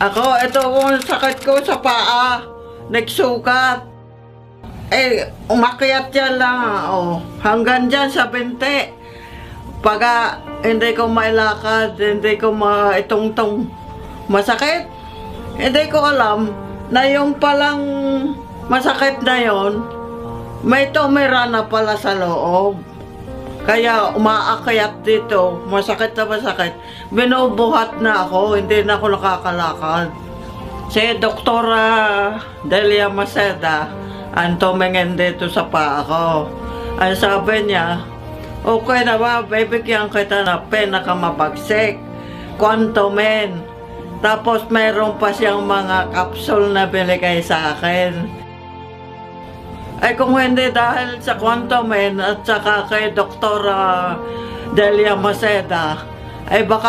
Ako, ito ang sakit ko sa paa. Nagsukat. Umakyat yan lang. Oh. Hanggang dyan sa binte. Pagka hindi ko mailakad, hindi ko maitungtong masakit. Hindi ko alam na yung palang masakit na yon, may tumira na pala sa loob. Kaya umaakyat dito, masakit na masakit. Binubuhat na ako, hindi na ako nakakalakad. Si Doktora Delia Maceda, ang tumingin dito sa paa ko. Ang sabi niya, okay na ba, bibigyan kita na pinakamabagsik, Quantomen. Tapos meron pa siyang mga capsule na binigay sa akin. Ay kung hindi dahil sa Quantomen at saka kay Doktora Delia Maceda, ay baka